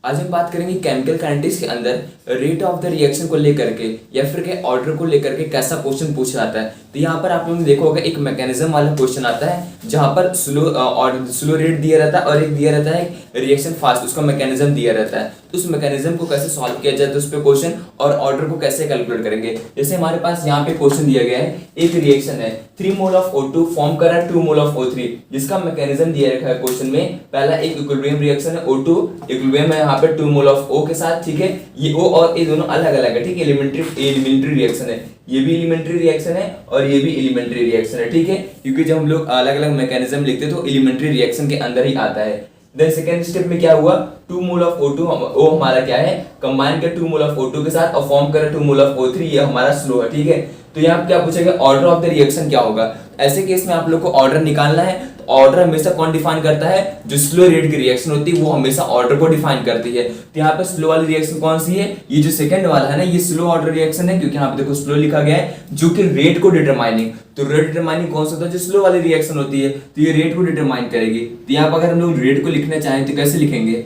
आज हम बात करेंगे केमिकल काइनेटिक्स के अंदर रेट ऑफ द रिएक्शन को लेकर के या फिर के ऑर्डर को लेकर के कैसा क्वेश्चन पूछा जाता है। तो यहाँ पर आप लोगों ने देखा होगा एक मैकेनिज्म वाला क्वेश्चन आता है जहाँ पर स्लो रेट दिया रहता है और एक दिया रहता है रिएक्शन फास्ट, उसका मैकेनिज्म दिया रहता है। तो उस मैकेनिज्म को कैसे सॉल्व किया जाए तो उस पर क्वेश्चन और ऑर्डर को कैसे कैलकुलेट करेंगे। जैसे हमारे पास यहाँ पे क्वेश्चन दिया गया है, एक रिएक्शन है 3 मोल ऑफ O2 फॉर्म कर रहा है 2 मोल ऑफ O3, जिसका मैकेनिज्म दिया रखा है क्वेश्चन में। पहला एक इक्विलिब्रियम रिएक्शन है O2 इक्विलिब्रियम है यहाँ पे 2 मोल ऑफ O के साथ, ठीक है। ये O और A दोनों अलग अलग है, ठीक है। एलिमेंट्री रिएक्शन है, ये भी एलिमेंट्री रिएक्शन है और ये भी एलिमेंट्री रिएक्शन है, ठीक है। क्योंकि जब हम लोग अलग अलग मैकेनिज्म लिखते हैं तो एलिमेंट्री रिएक्शन के अंदर ही आता है। देन सेकेंड स्टेप में क्या हुआ, 2 मोल ऑफ O2 O हमारा क्या है, कंबाइन कर 2 मोल ऑफ O2 के साथ और फॉर्म कर 2 मोल ऑफ O3, ये हमारा स्लो है, ठीक है। तो यहाँ क्या पूछेगा, ऑर्डर ऑफ द रिएक्शन क्या होगा। ऐसे केस में आप लोग को ऑर्डर निकालना है। तो ऑर्डर हमेशा कौन डिफाइन करता है, जो स्लो रेट की रिएक्शन होती है वो हमेशा ऑर्डर को डिफाइन करती है। तो यहाँ पे स्लो वाली रिएक्शन कौन सी है, ये जो सेकंड वाला है ना, ये स्लो ऑर्डर रिएक्शन है, क्योंकि यहाँ पे देखो स्लो लिखा गया है जो कि रेट को डिटरमाइनिंग। तो रेट डिटरमाइनिंग कौन सा होता है, जो स्लो वाली रिएक्शन होती है, तो ये रेट को डिटरमाइन करेगी। तो यहाँ पर अगर हम लोग रेट को लिखना चाहें तो कैसे लिखेंगे,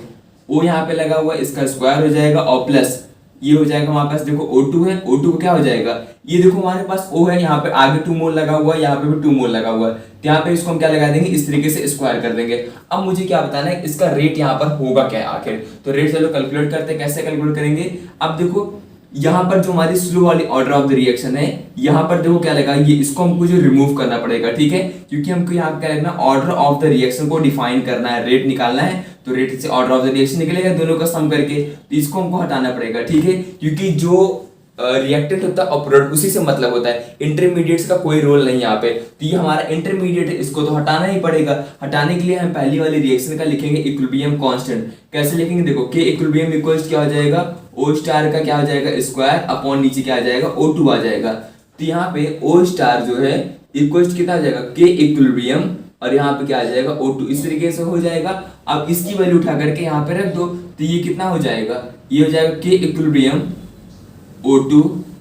वो यहाँ पे लगा हुआ इसका स्क्वायर हो जाएगा और प्लस ये हो जाएगा हमारे पास, देखो O2 है, O2 को क्या हो जाएगा, ये देखो हमारे पास O है, यहाँ पे आगे 2 मोल लगा हुआ है, यहाँ पे भी 2 मोल लगा हुआ है। तो यहाँ पे इसको हम क्या लगा देंगे, इस तरीके से स्क्वायर कर देंगे। अब मुझे क्या बताना है, इसका रेट यहाँ पर होगा क्या आखिर। तो रेट चलो कैलकुलेट करते हैं, कैसे कैलकुलेट करेंगे। अब देखो यहाँ पर जो हमारी स्लो वाली ऑर्डर ऑफ द रिएक्शन है, यहाँ पर देखो क्या लगा, ये इसको हमको जो रिमूव करना पड़ेगा, ठीक है। क्योंकि हमको यहाँ क्या लिखना, ऑर्डर ऑफ द रिएक्शन को डिफाइन करना है, रेट निकालना है। तो रेट से ऑर्डर ऑफ द रिएक्शन निकलेगा दोनों का सम करके, तो इसको हमको हटाना पड़ेगा, ठीक है। क्योंकि जो रिएक्टेंट होता है और प्रोडक्ट उसी से मतलब होता है, इंटरमीडिएट्स का कोई रोल नहीं यहाँ पे। तो ये हमारा इंटरमीडिएट है, इसको तो हटाना ही पड़ेगा। हटाने के लिए हम पहली वाली रिएक्शन का लिखेंगे इक्विलिब्रियम कांस्टेंट। कैसे लिखेंगे, देखो K इक्विलिब्रियम इक्वल्स क्या हो जाएगा, O स्टार का क्या हो जाएगा स्क्वायर अपॉन नीचे क्या आ जाएगा O2 आ जाएगा। तो यहाँ पे O स्टार जो है इक्वल्स कितना आ जाएगा K इक्विलिब्रियम और यहाँ पे क्या आ जाएगा O2, इस तरीके से हो जाएगा। अब इसकी वैल्यू उठा करके यहाँ पे रख दो, तो ये कितना हो जाएगा, ये हो जाएगा K इक्विलिब्रियम O2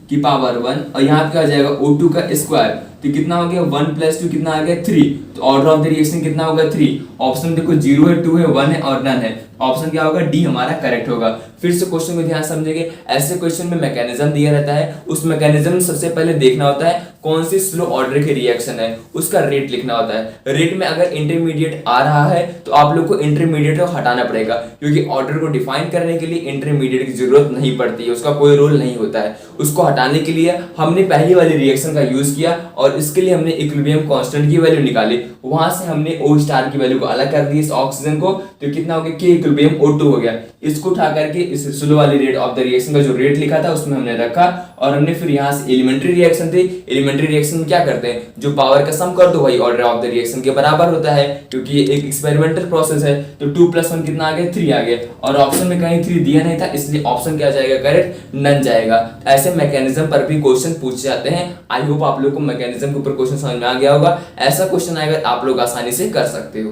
की पावर 1 और यहाँ पे आ जाएगा O2 का स्क्वायर। तो कितना हो गया 1 + 2 कितना आ गया 3। तो ऑर्डर ऑफ द रिएक्शन कितना होगा 3। ऑप्शन देखो 0 है, 2 है, 1 है और नन है। ऑप्शन क्या होगा, डी हमारा करेक्ट होगा। फिर से क्वेश्चन को ध्यान समझेंगे। ऐसे क्वेश्चन में मैकेनिज्म दिया रहता है, उस मैकेनिज्म सबसे पहले देखना होता है कौन सी स्लो ऑर्डर की रिएक्शन है, उसका रेट लिखना होता है। रेट में अगर इंटरमीडिएट आ रहा है तो आप लोग को इंटरमीडिएट को हटाना पड़ेगा, क्योंकि ऑर्डर को डिफाइन करने के लिए इंटरमीडिएट की जरूरत नहीं पड़ती है, उसका कोई रोल नहीं होता है। उसको हटाने के लिए हमने पहली वाली रिएक्शन का यूज किया और इसके लिए हमने इक्विलिब्रियम कांस्टेंट की वैल्यू निकाली। वहां से हमने O स्टार की वैल्यू को अलग कर दी इस ऑक्सीजन को, तो कितना हो गया K इक्विलिब्रियम O2 हो गया। इसको उठा करके इस स्लो वाली रेट ऑफ द रिएक्शन का जो रेट लिखा था उसमें हमने रखा और हमने फिर यहाँ से एलिमेंट्री रिएक्शन थी, एलिमेंट्री रिएक्शन में क्या करते हैं, जो पावर का सम कर दो वही ऑर्डर ऑफ द रिएक्शन के बराबर होता है, क्योंकि ये एक एक्सपेरिमेंटल प्रोसेस है। तो 2 + 1 कितना आ गया 3 आ गया और ऑप्शन में कहीं 3 दिया नहीं था, इसलिए ऑप्शन क्या जाएगा करेक्ट, नन जाएगा। ऐसे मैकेनिज्म पर भी क्वेश्चन पूछे जाते हैं। आई होप आप लोग को मैकेनिज्म के ऊपर क्वेश्चन समझ में आ गया होगा। ऐसा क्वेश्चन आएगा आप लोग आसानी से कर सकते हो।